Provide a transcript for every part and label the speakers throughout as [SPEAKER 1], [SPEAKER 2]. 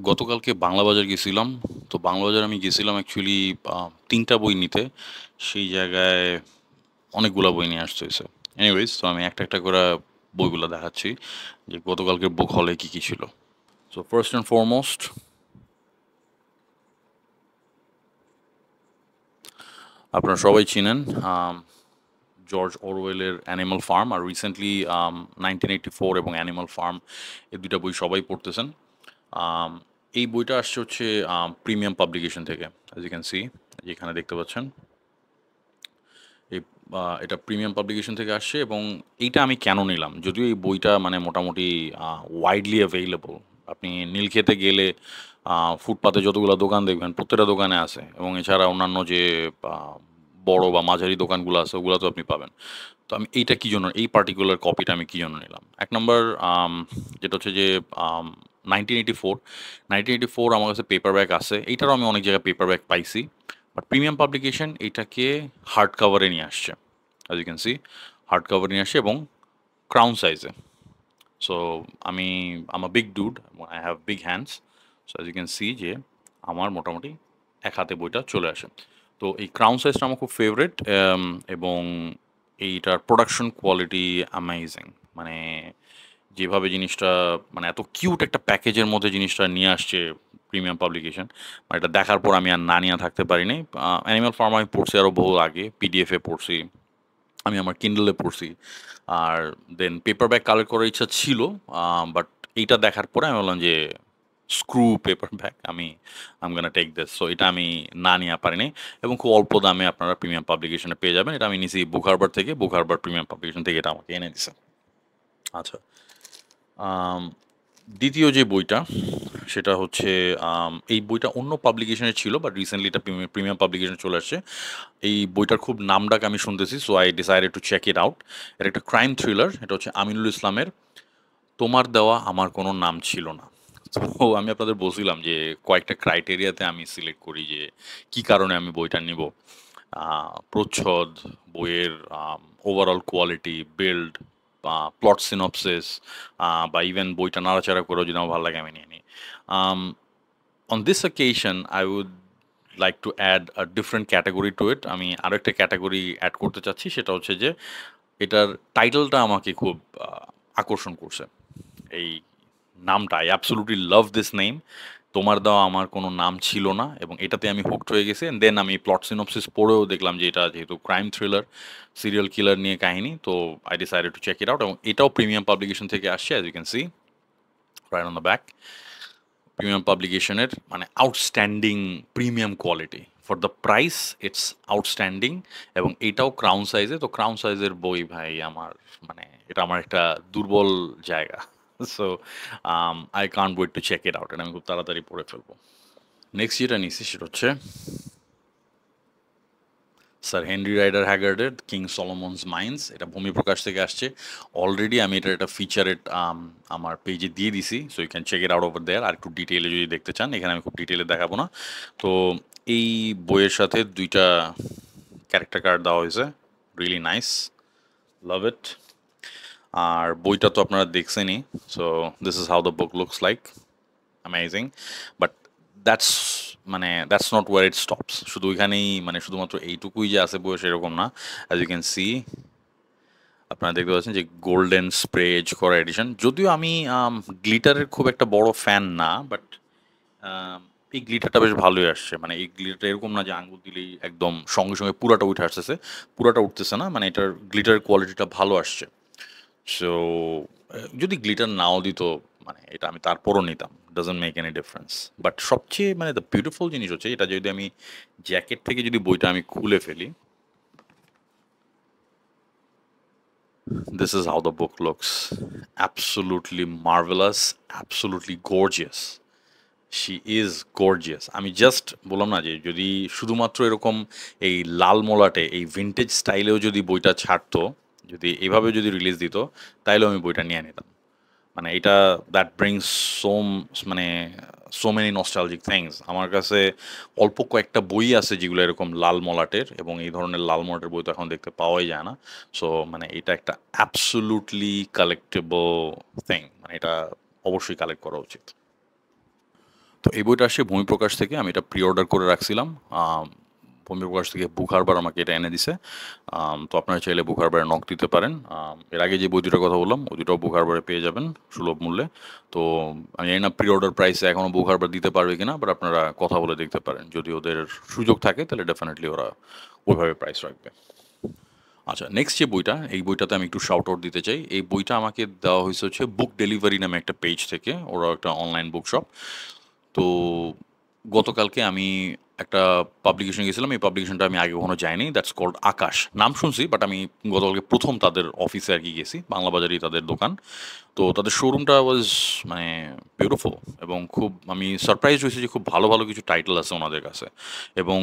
[SPEAKER 1] গতকালকে বাংলা বাজার গেছিলাম। তো বাংলা বাজার আমি গেছিলাম অ্যাকচুয়ালি ৩ টা বই নিতে। সেই জায়গায় অনেকগুলা বই নিয়ে আসতে হইছে। এনিওয়েজ তো আমি একটা করে বইগুলা দেখাচ্ছি যে গতকালকের বুক হলে কি ছিল। সো ফার্স্ট অ্যান্ড ফরমোস্ট আপনারা সবাই চিনেন আম জর্জ অরওয়েলের 'অ্যানিমাল ফার্ম' আর রিসেন্টলি 1984 এবং 'অ্যানিমাল ফার্ম' এই ২ টা বই সবাই পড়তেছেন। আম এই বইটা আসছে হচ্ছে প্রিমিয়াম পাবলিকেশন থেকে। অ্যাজ ইউ ক্যান সি যেখানে দেখতে পাচ্ছেন। এই এটা প্রিমিয়াম পাবলিকেশন থেকে আসছে এবং এইটা আমি কেন নিলাম? যদিও এই বইটা মানে মোটামুটি ওয়াইডলি অ্যাভেইলেবল। আপনি নীলক্ষেতে গেলে ফুটপাতে যতগুলা দোকান দেখবেন প্রত্যেকটা দোকানে আছে এবং এছাড়া অন্যান্য যে আ বড় বা মাঝারি দোকানগুলো আছে ওগুলাতেও আপনি পাবেন। তো আমি এইটা কি জন্য এই পার্টিকুলার কপিটা আমি কি জন্য নিলাম? ১ নাম্বার যেটা হচ্ছে যে আম 1984, 1984 আমার কাছে পেপারব্যাক আছে। এইটারও আমি অনেক জায়গায় পেপারব্যাক পাইছি। বাট প্রিমিয়াম পাবলিকেশন এইটাকে হার্ড কভারে নিয়ে আসছে। As you can see hard কভারে নিয়ে আসছে এবং ক্রাউন সাইজে। সো আমি am a big dude, I have big hands. So as you can see যে আমার মোটামুটি এক হাতে বইটা চলে আসে। তো এই ক্রাউন সাইজটা আমার খুব ফেভারিট এবং এইটার প্রোডাকশন কোয়ালিটি অ্যামেজিং। মানে যেভাবে জিনিসটা মানে এত কিউট একটা প্যাকেজের মধ্যে জিনিসটা নিয়ে আসছে প্রিমিয়াম পাবলিকেশন। মানে এটা দেখার পর আমি আর না নিয়া থাকতে পারিনি। 'অ্যানিমাল ফার্ম' আমি পড়ছি আরো বহু আগে। পিডিএফ এ পড়ছি। আমি আমার Kindle এ পড়ছি। আর দেন পেপারব্যাক কালেক্ট করার ইচ্ছা ছিল। বাট এইটা দেখার পরে আমি বললাম যে, "screw paperback I'm gonna take this." So এটা আমি না নেয়া পারিনি এবং খুব অল্প দামে আপনারা প্রিমিয়াম পাবলিকেশনে পেয়ে যাবেন। এটা আমি নিছি বুক হারবার থেকে। বুক হারবার প্রিমিয়াম পাবলিকেশন থেকে এটা আমাকে এনে দিছে। আচ্ছা। আম ২য় যে বইটা সেটা হচ্ছে এই বইটা অন্য পাবলিকেশনের ছিল বাট রিসেন্টলি এটা প্রিমিয়াম পাবলিকেশনে চলে আসছে। এই বইটার খুব নামডাক আমি শুনতেছি। So I decided to check it out. এটা একটা ক্রাইম থ্রিলার। এটা হচ্ছে আমিনুল ইসলামের 'তোমার দেওয়া আমার কোনো নাম ছিল না।' তো আমি আপনাদের বলছিলাম যে কয়েকটা ক্রাইটেরিয়াতে আমি সিলেক্ট করি যে কি কারণে আমি বইটা নিবো। আ প্রচ্ছদ, বইয়ের overall quality, build, plot synopsis বা ইভেন বইটা নাড়াচাড়া করেও যদি আমার ভালো লাগে আমি নিয়ে নিই। আম On this occasion, I would like to add a different category to it. আমি আরো একটা ক্যাটেগরি এড করতে চাচ্ছি। সেটা হচ্ছে যে এটার টাইটেলটা আমাকে খুব আ আকর্ষণ করছে। এই নামটা I absolutely love this name. তোমার দেওয়া আমার কোনো নাম ছিল না এবং এটাতে আমি হুকড হয়ে গেছি। অ্যান্ড দেন আমি প্লট সিনপসিস পড়েও দেখলাম যে এটা যেহেতু ক্রাইম থ্রিলার, সিরিয়াল কিলার নিয়ে কাহিনী। তো I decided to check it out এবং এটাও প্রিমিয়াম পাবলিকেশন থেকে আসছে as you can see right on the back. Premium পাবলিকেশনের মানে outstanding premium quality. For the price it's outstanding এবং এটাও ক্রাউন সাইজে। তো ক্রাউন সাইজের বই ভাই আমার মানে এটা আমার একটা দুর্বল জায়গা। So I can't wait to check it out. এটা আমি খুব তাড়াতাড়ি পড়ে ফেলবো। নেক্সট যেটা নিছি সেটা হচ্ছে স্যার হেনরি রাইডার হ্যাগার্ডের 'কিং সলোমনস মাইন্স' এটা ভূমি প্রকাশ থেকে আসছে। অলরেডি আমি এটার একটা ফিচারেট আমার পেজে দিয়ে দিছি। So you can check it out over there. আরেকটু ডিটেইলে যদি দেখতে চান, এখানে আমি খুব ডিটেইলে দেখাবো না। তো এই বইয়ের সাথে ২ টা ক্যারেক্টার কার্ড দেওয়া হয়েছে। রিয়েলি নাইস, লাভ ইট। আর বইটা তো আপনারা দেখছেনই। So this is how the book looks like. Amazing. But that's মানে that's not where it stops. শুধু ওইখানেই মানে শুধুমাত্র এইটুকুই যে আছে বইয়ে সেরকম না। অ্যাজ ইউ ক্যান সি আপনারা দেখতে পাচ্ছেন যে গোল্ডেন স্প্রে এজ করা এডিশন। যদিও আমি গ্লিটারের খুব একটা বড় ফ্যান না, বাট এই গ্লিটারটা বেশ ভালোই আসছে। মানে এই গ্লিটারটা এরকম না যে আঙ্গুল দিলেই একদম সঙ্গে, সঙ্গে পুরাটা উঠে আসতেছে। পুরাটা উঠতেছে না। মানে এটার গ্লিটারের কোয়ালিটিটা ভালো আসছে। সো যদি গ্লিটার নাও দিত মানে এটা আমি তারপরও নিতাম। Doesn't make any difference. But সবচেয়ে মানে দ্য বিউটিফুল জিনিস হচ্ছে এটা যদি আমি জ্যাকেট থেকে যদি বইটা আমি খুলে ফেলি, this is how the book looks. Absolutely marvelous, absolutely gorgeous. She is gorgeous. আমি জাস্ট বললাম না যে যদি শুধুমাত্র এরকম এই লাল মলাটে এই ভিন্টেজ স্টাইলেও যদি বইটা ছাড়তো, যদি এভাবে যদি রিলিজ দিত, তাইলেও আমি বইটা নিয়ে নিতাম। মানে এটা দ্যাট ব্রিংস সোম মানে সো মেনি নস্টালজিক থিংস। আমার কাছে অল্প কয়েকটা বই আছে যেগুলো এরকম লাল মলাটের এবং এই ধরনের লাল মলাটের বই তো এখন দেখতে পাওয়াই যায় না। সো মানে এটা একটা অ্যাবসোলুটলি কালেক্টেবল থিং। মানে এটা অবশ্যই কালেক্ট করা উচিত। তো এই বইটা আসছে ভূমিপ্রকাশ থেকে, আমি এটা প্রি অর্ডার করে রাখছিলাম। ভূমিপ্রকাশ থেকে বুক হারবার আমাকে এটা এনে দিছে। তো আপনারা চাইলে বুক হারবারে নক দিতে পারেন। এর আগে যে বই দুটার কথা বললাম ওই দুটাও বুক হারবারে পেয়ে যাবেন সুলভ মূল্যে। তো আমি জানি না প্রি অর্ডার প্রাইসে এখনও বুক হারবার দিতে পারবে কিনা, বাট আপনারা কথা বলে দেখতে পারেন। যদি ওদের সুযোগ থাকে তাহলে ডেফিনেটলি ওরা ওইভাবে প্রাইস রাখবে। আচ্ছা, নেক্সট যে বইটা, এই বইটাতে আমি একটু শাউট আউট দিতে চাই। এই বইটা আমাকে দেওয়া হয়েছে হচ্ছে বুক ডেলিভারি নামে একটা পেজ থেকে, ওরা একটা অনলাইন বুক শপ। তো গতকালকে আমি একটা পাবলিকেশন গেছিলাম, এই পাবলিকেশনটা আমি আগে কখনো যাইনি, দ্যাটস কল্ড আকাশ। নাম শুনছি, বাট আমি গতকালকে প্রথম তাদের অফিসে আর কি গেছি, বাংলা বাজারেই তাদের দোকান। তো তাদের শোরুমটা ওয়াজ মানে বিউটিফুল, এবং খুব আমি সারপ্রাইজ হয়েছি যে খুব ভালো ভালো কিছু টাইটেল আছে ওনাদের কাছে। এবং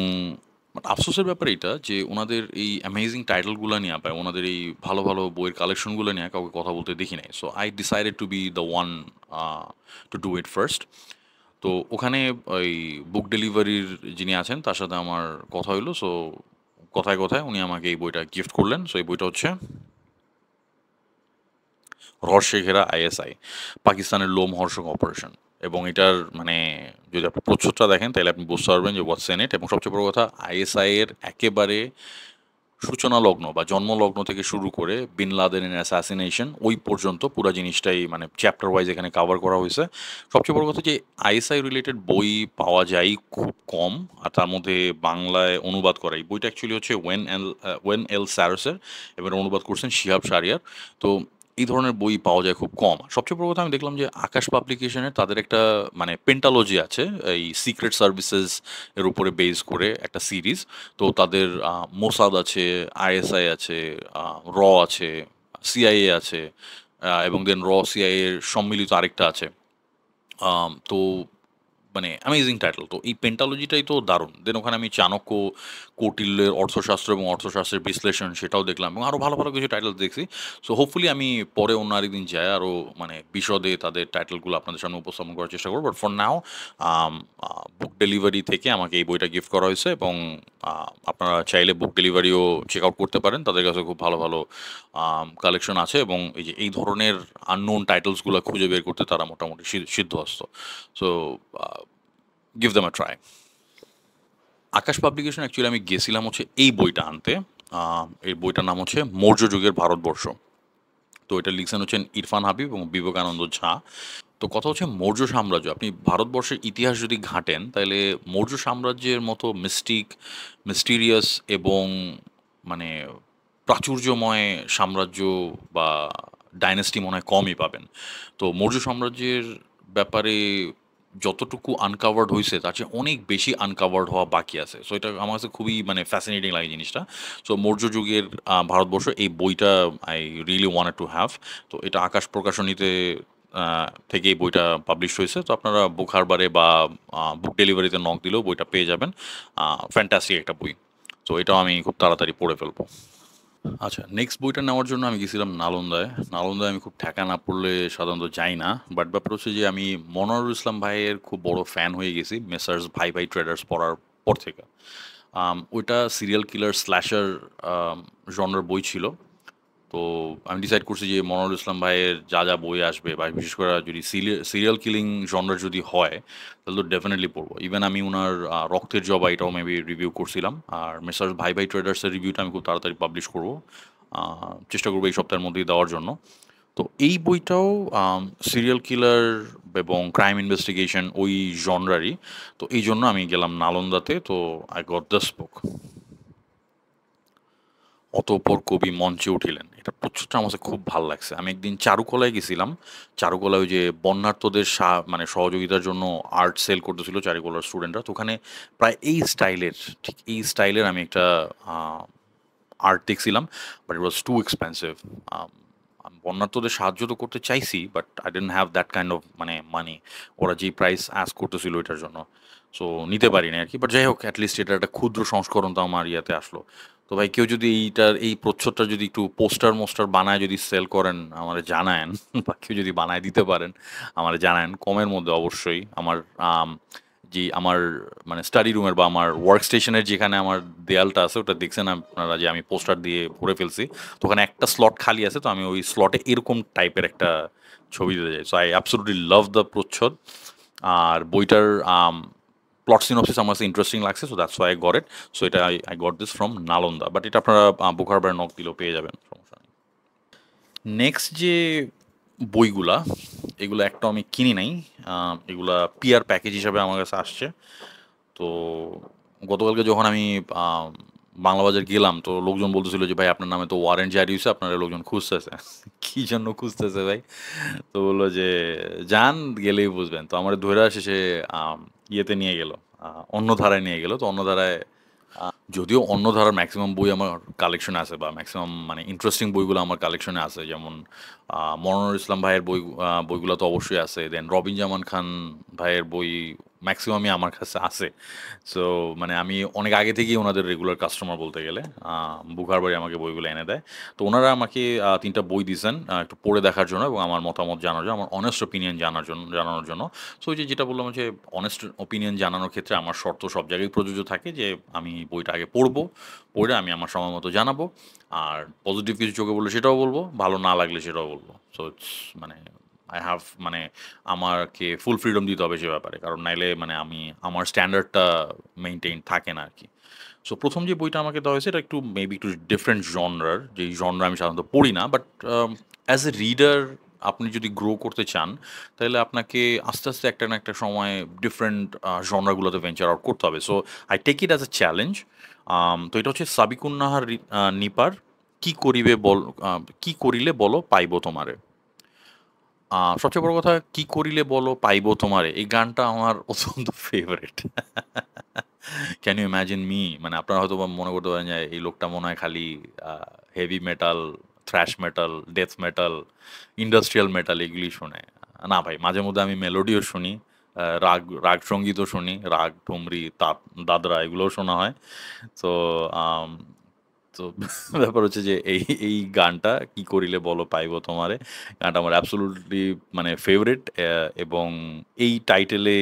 [SPEAKER 1] বাট আফসোসের ব্যাপার এটা যে ওনাদের এই অ্যামেজিং টাইটেলগুলো নিয়ে পায়, ওনাদের এই ভালো ভালো বইয়ের কালেকশনগুলো নিয়ে কাউকে কথা বলতে দেখি নাই। So I decided two B the one to do it first. তো ওখানে ওই বুক ডেলিভারির যিনি আছেন তার সাথে আমার কথা হইলো। সো কথায় কথায় উনি আমাকে এই বইটা গিফট করলেন। সো এই বইটা হচ্ছে রহস্যে ঘেরা আইএসআই, পাকিস্তানের লোমহর্ষক অপারেশন। এবং এটার মানে যদি আপনি প্রচ্ছদটা দেখেন তাহলে আপনি বুঝতে পারবেন যে হোয়াটস ইন ইট। এবং সবচেয়ে বড় কথা, আইএসআই এর একেবারে সূচনা লগ্ন বা জন্ম লগ্ন থেকে শুরু করে বিন লাদেনের অ্যাসাসিনেশন ওই পর্যন্ত পুরো জিনিসটাই মানে চ্যাপ্টার ওয়াইজ এখানে কভার করা হয়েছে। সবচেয়ে বড় কথা যে আইএসআই রিলেটেড বই পাওয়া যায় খুব কম, আর তার মধ্যে বাংলায় অনুবাদ করা। এই বইটা অ্যাকচুয়ালি হচ্ছে ওয়েন এল স্যারসের, এবার অনুবাদ করছেন শিহাব শাহরিয়ার। তো এই ধরনের বই পাওয়া যায় খুব কম। সবচেয়ে বড় কথা আমি দেখলাম যে আকাশ পাবলিকেশনের তাদের একটা মানে পেন্টালজি আছে, এই সিক্রেট সার্ভিসেস এর উপরে বেস করে একটা সিরিজ। তো তাদের মোসাদ আছে, আইএসআই আছে, র আছে, সিআইএ আছে, এবং দেন র সিআইএ এর সম্মিলিত আরেকটা আছে। তো মানে অ্যামেজিং টাইটেল। তো এই পেন্টালজিটাই তো দারুণ। দেন ওখানে আমি চাণক্য, কৌটিল্যের অর্থশাস্ত্র এবং অর্থশাস্ত্রের বিশ্লেষণ সেটাও দেখলাম, এবং আরও ভালো ভালো কিছু টাইটেল দেখছি। সো হোপফুলি আমি পরে অন্য আরেকদিন যাই আরও মানে বিশদে তাদের টাইটেলগুলো আপনাদের সামনে উপস্থাপন করার চেষ্টা করবো। But for now book delivery থেকে আমাকে এই বইটা গিফট করা হয়েছে। এবং আপনারা চাইলে বুক ডেলিভারিও চেক আউট করতে পারেন, তাদের কাছে খুব ভালো ভালো কালেকশন আছে। এবং এই যে এই ধরনের আননোন টাইটেলসগুলো খুঁজে বের করতে তারা মোটামুটি সিদ্ধহস্ত। So give them a try. Akash publication actually আমি গেছিলাম হচ্ছে এই বইটা আনতে। এই বইটার নাম হচ্ছে মৌর্য যুগের ভারতবর্ষ। তো এটা লিখছেন হচ্ছেন ইরফান হাবিব এবং বিবেকানন্দ ঝা। তো কথা হচ্ছে মৌর্য সাম্রাজ্য, আপনি ভারতবর্ষের ইতিহাস যদি ঘাঁটেন তাহলে মৌর্য সাম্রাজ্যের মতো মিস্টিরিয়াস এবং মানে প্রাচুর্যময় সাম্রাজ্য বা ডাইনেস্টি মনে হয় কমই পাবেন। তো মৌর্য সাম্রাজ্যের ব্যাপারে যতটুকু আনকাভার্ড হয়েছে তার চেয়ে অনেক বেশি আনকাভার্ড হওয়া বাকি আছে। সো এটা আমার কাছে খুবই মানে ফ্যাসিনেটিং লাগে জিনিসটা। সো মৌর্য যুগের ভারতবর্ষ এই বইটা I really wanted to have. তো এটা আকাশ প্রকাশনীতে থেকে এই বইটা পাবলিশ হয়েছে। তো আপনারা বুক হারবারে বা বুক ডেলিভারিতে নক দিলেও বইটা পেয়ে যাবেন। ফ্যান্টাস্টিক একটা বই। তো এটাও আমি খুব তাড়াতাড়ি পড়ে ফেলবো। আচ্ছা, নেক্সট বইটা নেওয়ার জন্য আমি গেছিলাম নালন্দায়। নালন্দায় আমি খুব ঠেকা না পড়লে সাধারণত যাই না। বাট ব্যাপার হচ্ছে যে আমি মনোয়ারুল ইসলাম ভাইয়ের খুব বড় ফ্যান হয়ে গেছি মেসার্স ভাই ভাই ট্রেডার্স পড়ার পর থেকে। ওইটা সিরিয়াল কিলার স্ল্যাশার জনরার বই ছিল। তো আমি ডিসাইড করছি যে মনোয়ারুল ইসলাম ভাইয়ের যা যা বই আসবে বা বিশেষ করে যদি সিরিয়াল কিলিং জনরার যদি হয় তাহলে তো ডেফিনেটলি পড়বো। ইভেন আমি ওনার রক্তের জবা এটাও মেবি রিভিউ করছিলাম। আর মেসার্স ভাই ভাই ট্রেডার্সের রিভিউটা আমি খুব তাড়াতাড়ি পাবলিশ করবো, চেষ্টা করবো এই সপ্তাহের মধ্যেই দেওয়ার জন্য। তো এই বইটাও সিরিয়াল কিলার এবং ক্রাইম ইনভেস্টিগেশন ওই জনরারই। তো এই জন্য আমি গেলাম নালন্দাতে। তো আই গট দিস বুক। অতঃপর কবি মঞ্চে উঠিলেন, এটা প্রচ্ছদটা আমার কাছে খুব ভালো লাগছে। আমি একদিন চারুকলায় গেছিলাম। চারুকলায় ওই যে বন্যার্তদের মানে সহযোগিতার জন্য আর্ট সেল করতেছিল চারুকলার স্টুডেন্টরা। তো ওখানে প্রায় এই স্টাইলের, ঠিক এই স্টাইলের আমি একটা আর্ট দেখছিলাম, but it was too expensive. বন্যার্তদের সাহায্য তো করতে চাইছি, but I don't have that kind of মানে মানি। ওরা যে প্রাইস আস্ক করতেছিল এটার জন্য, সো নিতে পারি না আর কি। বাট যাই হোক, অ্যাটলিস্ট এটা একটা ক্ষুদ্র সংস্করণ তো আমার ইয়াতে আসলো। তো ভাই কেউ যদি এই প্রচ্ছদটা যদি একটু পোস্টার বানায় যদি সেল করেন আমারে জানায়েন বা কেউ যদি বানায় দিতে পারেন আমারে জানায়েন কমের মধ্যে অবশ্যই। আমার যে আমার মানে স্টাডি রুমের বা আমার ওয়ার্ক স্টেশনের যেখানে আমার দেয়ালটা আছে ওটা দেখছেন আপনারা যে আমি পোস্টার দিয়ে ভরে ফেলছি। তো ওখানে একটা স্লট খালি আছে, তো আমি ওই স্লটে এরকম টাইপের একটা ছবি দিতে চাই। So I absolutely love the প্রচ্ছদ। আর বইটার প্লট সিনপসিস আমার কাছে ইন্টারেস্টিং লাগছে, so that's why I got it. So এটা I got this from Nalanda, but এটা আপনারা বুক হারবার নক দিলেও পেয়ে যাবেন, সমস্যা নেই। নেক্সট যে বইগুলা, এগুলো একটা আমি কিনি নাই, এগুলা পিআর প্যাকেজ হিসাবে আমার কাছে আসছে। তো গতকালকে যখন আমি আম, বাংলা বাজার গেলাম, তো লোকজন বলতেছিল যে ভাই আপনার নামে তো ওয়ারেন্ট জারি হয়েছে, আপনারা লোকজন খুঁজতেছে। কি জন্য খুঁজতেছে ভাই? তো বললো যে যান, গেলেই বুঝবেন। তো আমার ধরে আসে সে ইয়েতে নিয়ে গেল, অন্য ধারায় নিয়ে গেল। তো অন্য ধারায়, যদিও অন্য ধারার ম্যাক্সিমাম বই আমার কালেকশনে আছে, বা ম্যাক্সিমাম মানে ইন্টারেস্টিং বইগুলো আমার কালেকশনে আছে, যেমন মনোয়ার ইসলাম ভাইয়ের বইগুলো তো অবশ্যই আছে, দেন রবিন জামান খান ভাইয়ের বই ম্যাক্সিমামই আমার কাছে আছে। সো মানে আমি অনেক আগে থেকেই ওনাদের রেগুলার কাস্টমার বলতে গেলে। বুখার বাড়ি আমাকে বইগুলো এনে দেয়। তো ওনারা আমাকে ৩টা বই দিয়েছেন একটু পড়ে দেখার জন্য এবং আমার মতামত জানার জন্য, আমার অনেস্ট ওপিনিয়ন জানানোর জন্য। সো ওই যে যেটা বললাম যে অনেস্ট ওপিনিয়ন জানানোর ক্ষেত্রে আমার শর্ত সব জায়গায় প্রযোজ্য থাকে, যে আমি বইটা আগে পড়বো, পড়ে আমি আমার সময় মতো জানাবো। আর পজিটিভ কিছু চোখে বললে সেটাও বলবো, ভালো না লাগলে সেটাও বলবো। সো ইটস মানে আই হ্যাভ মানে আমাকে ফুল ফ্রিডম দিতে হবে সে ব্যাপারে, কারণ নাইলে মানে আমি আমার স্ট্যান্ডার্ডটা মেইনটেইন থাকে না আর কি। সো প্রথম যে বইটা আমাকে দেওয়া হয়েছে এটা একটু মেবি একটু ডিফারেন্ট জনরার, যেই জনরা আমি সাধারণত পড়ি না, বাট অ্যাজ এ রিডার আপনি যদি গ্রো করতে চান, তাহলে আপনাকে আস্তে আস্তে একটা না একটা সময় ডিফারেন্ট জনরাগুলোতে ভেঞ্চার আউট করতে হবে। So I take it as a challenge. তো এটা হচ্ছে সাবিকুন নাহার নিপার, কি করিবে বল, কি করিলে বলো পাইব তোমারে। সবচেয়ে বড় কথা, কি করিলে বলো পাইব তোমারে, এই গানটা আমার অত্যন্ত favourite. Can you imagine me, মানে আপনারা হয়তো বা মনে করতে পারেন যে এই লোকটা মনে হয় খালি heavy metal, thrash metal, death metal, industrial metal এগুলি শোনে। না ভাই, মাঝে মধ্যে আমি মেলোডিও শুনি, রাগ রাগ সঙ্গীতও শুনি, রাগ ঠুমরি দাদরা এগুলোও শোনা হয়। তো তো ব্যাপার হচ্ছে যে এই গানটা কি করিলে বলো পাইবো তোমারে, গানটা আমার অ্যাবসোলুটলি মানে ফেভারিট। এবং এই টাইটেলে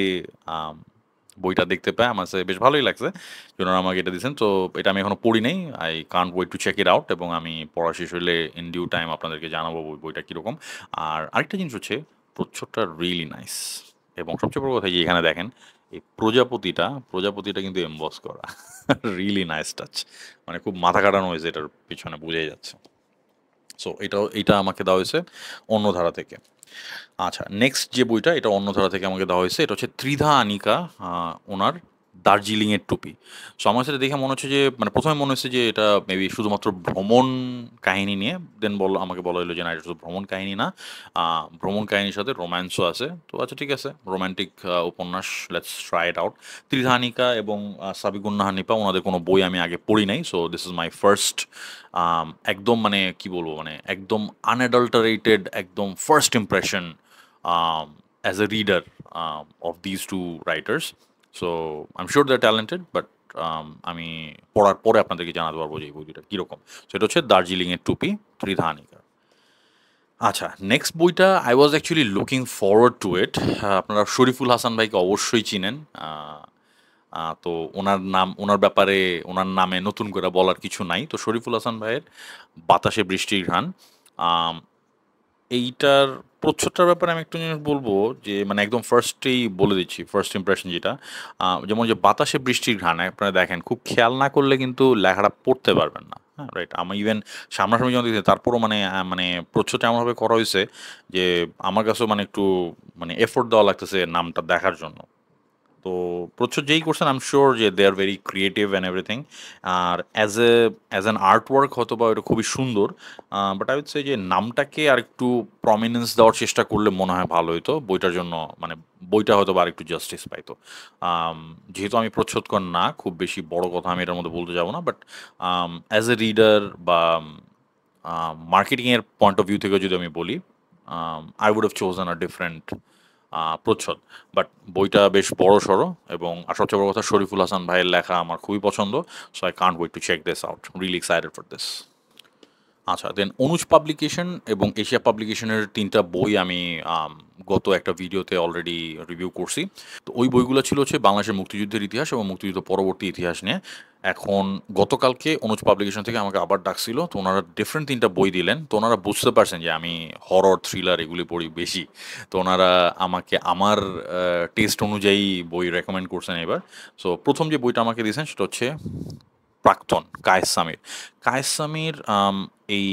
[SPEAKER 1] বইটা দেখতে পাই আমার কাছে বেশ ভালোই লাগছে, জন্য আমাকে এটা দিয়েছেন। তো এটা আমি এখনো পড়ি নাই, I can't wait to check it out, এবং আমি পড়া শেষ হলে ইন ডিউ টাইম আপনাদেরকে জানাবো বইটা কীরকম। আর আরেকটা জিনিস হচ্ছে, প্রচ্ছদটা রিয়েলি নাইস, এবং সবচেয়ে বড় কথা যে এখানে দেখেন এই প্রজাপতিটা কিন্তু এমবস করা। রিয়েলি নাইস টাচ, মানে খুব মাথা কাটানো হয়েছে এটার পিছনে, বোঝাই যাচ্ছে। সো এইটা আমাকে দেওয়া হয়েছে অন্য ধারা থেকে। আচ্ছা, নেক্সট যে বইটা এটা অন্য ধারা থেকে আমাকে দেওয়া হয়েছে, এটা হচ্ছে ত্রিধা আনিকা, ওনার দার্জিলিংয়ের টুপি। সো আমার সেটা দেখে মনে হচ্ছে যে মানে প্রথমে মনে হচ্ছে যে এটা মেবি শুধুমাত্র ভ্রমণ কাহিনী নিয়ে, দেন আমাকে বলা হলো যে না, এটা শুধু ভ্রমণ কাহিনী না, ভ্রমণ কাহিনীর সাথে রোম্যান্সও আছে। তো আচ্ছা ঠিক আছে, রোম্যান্টিক উপন্যাস, লেটস ট্রাই ইট আউট। ত্রিধা আনিকা এবং সাবিকুন নাহার নিপা, ওনাদের কোনো বই আমি আগে পড়ি নাই, so this is my first একদম মানে কি বলবো, মানে একদম আনঅ্যাডাল্টারেটেড, একদম first impression as a reader of these two writers. So I am sure they are talented, but আমি পড়ার পরে আপনাদেরকে জানাতে পারবো যে এই বই দুইটা কীরকম। সো এটা হচ্ছে দার্জিলিংয়ের টুপি, ত্রিধা আনিকা। আচ্ছা, নেক্সট বইটা I was actually looking forward to it. আপনারা শরীফুল হাসান ভাইকে অবশ্যই চিনেন। তো ওনার ব্যাপারে, ওনার নামে নতুন করে বলার কিছু নাই। তো শরীফুল হাসান ভাইয়ের বাতাসে বৃষ্টির ঘ্রাণ, আম এইটার প্রচ্ছদটার ব্যাপারে আমি একটা জিনিস বলবো, যে মানে একদম ফার্স্টেই বলে দিচ্ছি, ফার্স্ট ইমপ্রেশন যেটা, যেমন যে বাতাসে বৃষ্টির ঘ্রাণ আপনারা দেখেন, খুব খেয়াল না করলে কিন্তু লেখাটা পড়তে পারবেন না। হ্যাঁ, রাইট। আমি ইভেন সামনাসামনি যখন দেখছি, তারপরও মানে মানে প্রচ্ছদটা এমনভাবে করা হয়েছে যে আমার কাছেও মানে একটু মানে এফোর্ট দেওয়া লাগতেছে নামটা দেখার জন্য। তো প্রচ্ছদ যেই করছেন, আই এম শিওর যে they are very creative and everything. আর অ্যাজ অ্যান আর্ট ওয়ার্ক হয়তো বা এটা খুবই সুন্দর, বাট আই উড সে যে নামটাকে আর একটু প্রমিনেন্স দেওয়ার চেষ্টা করলে মনে হয় ভালো হতো বইটার জন্য, মানে বইটা হয়তো বা আর একটু জাস্টিস পাইতো। যেহেতু আমি প্রচ্ছদকর না, খুব বেশি বড় কথা আমি এটার মধ্যে বলতে যাবো না, বাট অ্যাজ এ রিডার বা মার্কেটিংয়ের পয়েন্ট অফ ভিউ থেকে যদি আমি বলি, I would have chosen a different প্রচ্ছদ। বাট বইটা বেশ বড়সড়, এবং আর সবচেয়ে বড় কথা, শরীফুল হাসান ভাইয়ের লেখা আমার খুবই পছন্দ। So I can't wait to check this out, really excited for this. আচ্ছা, দেন অনুজ পাবলিকেশন এবং এশিয়া পাবলিকেশনের ৩ টা বই আমি আম গত একটা ভিডিওতে অলরেডি রিভিউ করছি। তো ওই বইগুলো ছিল হচ্ছে বাংলাদেশের মুক্তিযুদ্ধের ইতিহাস এবং মুক্তিযুদ্ধ পরবর্তী ইতিহাস নিয়ে। এখন গতকালকে অনুজ পাবলিকেশন থেকে আমাকে আবার ডাকছিল। তো উনারা ডিফারেন্ট ৩ টা বই দিলেন। তো উনারা বুঝতে পারছেন যে আমি হরর, থ্রিলার এগুলি পড়ি বেশি। তো উনারা আমাকে আমার টেস্ট অনুযায়ী বই রেকমেন্ড করছেন এবার। সো ১ম যে বইটা আমাকে দিয়েছেন সেটা হচ্ছে 'প্রাক্তন' কায়েস সামির। কায়েস সামির এই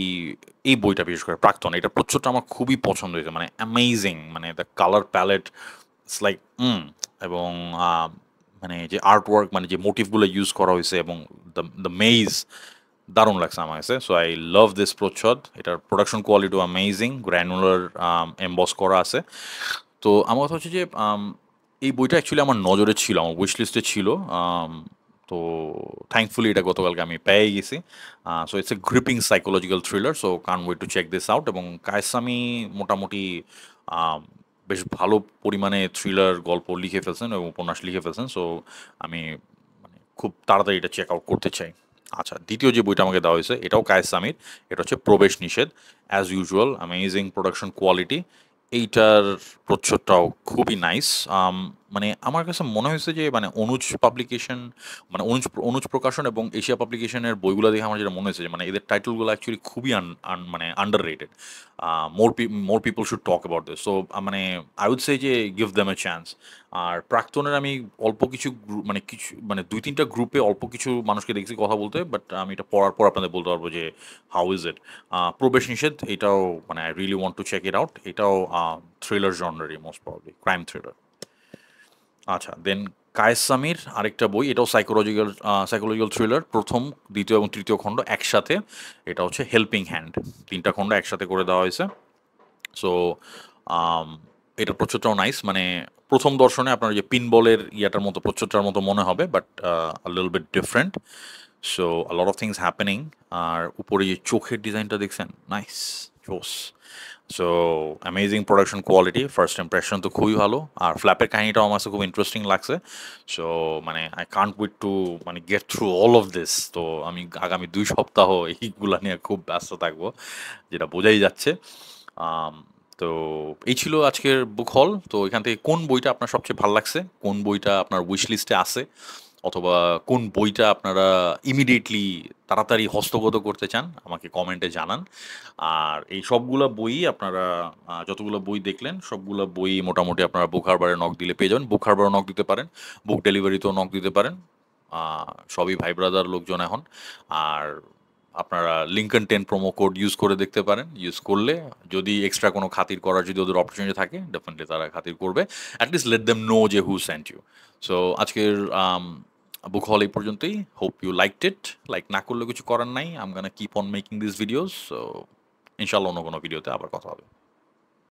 [SPEAKER 1] এই বইটা বিশেষ করে 'প্রাক্তন' এটার প্রচ্ছদটা আমার খুবই পছন্দ হয়েছে। মানে অ্যামেজিং, মানে the colour palette it's like এবং আ মানে যে আর্ট ওয়ার্ক, মানে যে মোটিভ গুলো ইউস করা হইছে এবং দ্য মেইজ দারুণ লাগছে আমার কাছে। সো আই লাভ দিস প্রচ্ছদ। এটার প্রোডাকশন কোয়ালিটিও অ্যামেজিং, গ্র্যানুলার এমবস করা আছে। তো আমার কথা হচ্ছে যে এই বইটা অ্যাকচুয়ালি আমার নজরে ছিল, আমার উইশ লিস্টে ছিল। আম তো থ্যাঙ্কফুলি এটা গতকালকে আমি পেয়ে গেছি। So it's a gripping psychological thriller. So can't wait to check this out. এবং কায়েসামি মোটামুটি আম বেশ ভালো পরিমাণে থ্রিলার গল্প লিখে ফেলছেন এবং উপন্যাস লিখে ফেলছেন। সো আমি মানে খুব তাড়াতাড়ি এটা চেক আউট করতে চাই। আচ্ছা, ২য় যে বইটা আমাকে দেওয়া হয়েছে এটাও কায়েস সামির। এটা হচ্ছে 'প্রবেশ নিষেধ'। As usual amazing production quality. এইটার প্রচ্ছদটাও খুবই নাইস। আম মানে আমার কাছে মনে হয়েছে যে মানে অনুজ পাবলিকেশন, মানে অনুজ প্রকাশন এবং এশিয়া পাবলিকেশনের বইগুলা দেখে আমার যেটা মনে হয়েছে যে মানে এদের টাইটেলগুলো অ্যাকচুয়ালি খুবই মানে underrated. More people should talk about this. So মানে আই উড সে যে গিভ দেম এ চান্স। আর প্রাক্তনের আমি অল্প কিছু মানে ২-৩ টা গ্রুপে অল্প কিছু মানুষকে দেখছি কথা বলতে। বাট আমি এটা পড়ার পর আপনাদের বলতে পারবো যে হাউ ইজ ইট? প্রবেশ নিষেধ এটাও মানে I really want to check it out. এটাও থ্রিলার জনরারই মোস্ট প্রবাবলি, ক্রাইম থ্রিলার। আচ্ছা, দেন কায়েস সামির আরেকটা বই, এটাও সাইকোলজিক্যাল থ্রিলার। ১ম, ২য় এবং ৩য় খণ্ড একসাথে। এটা হচ্ছে 'হেল্পিং হ্যান্ড'। ৩ টা খণ্ড একসাথে করে দেওয়া হয়েছে। সো আম এটার প্রচ্ছদটাও নাইস। মানে ১ম দর্শনে আপনার ওই যে পিনবলের ইয়াটার মতো প্রচ্ছদটার মতো মনে হবে, but a little bit different. So a lot of things happening. আর উপরে যে চোখের ডিজাইনটা দেখছেন? নাইস, জোস। So amazing production quality. First impression তো খুবই ভালো। আর ফ্ল্যাপের কাহিনীটাও আমার কাছে খুব ইন্টারেস্টিং লাগছে। সো মানে আই কান্ট ওয়েট টু মানে gate through all of this. তো আমি আগামী ২ সপ্তাহ এইগুলা নিয়ে খুব ব্যস্ত থাকবো, যেটা বোঝাই যাচ্ছে। আম তো এই ছিল আজকের বুক হল। তো এখান থেকে কোন বইটা আপনার সবচেয়ে ভাল লাগছে? কোন বইটা আপনার উইশ লিস্টে আছে? অথবা কোন বইটা আপনারা ইমিডিয়েটলি তাড়াতাড়ি হস্তগত করতে চান? আমাকে কমেন্টে জানান। আর এই সবগুলা বইই আপনারা যতগুলো বই দেখলেন সবগুলা বই মোটামুটি আপনারা বুক হারবারে নক দিলে পেয়ে যাবেন। বুক হারবারেও নক দিতে পারেন, বুক ডেলিভারিতেও নক দিতে পারেন। আ সবই ভাই ব্রাদার লোকজন এখন। আর আপনারা লিংকন 10 প্রোমো কোড ইউজ করে দেখতে পারেন। ইউজ করলে যদি এক্সট্রা কোনো খাতির করার যদি ওদের অপরচুনিটি থাকে, ডেফিনিটলি তারা খাতির করবে। At least let them know যে হু সেন্ট ইউ। সো আজকের বুক হল এই পর্যন্তই। Hope you liked it. Like না করলেও কিছু করার নাই। I am gonna keep on making this videos. So ইনশাআল্লাহ অন্য কোনো ভিডিওতে আবার কথা হবে।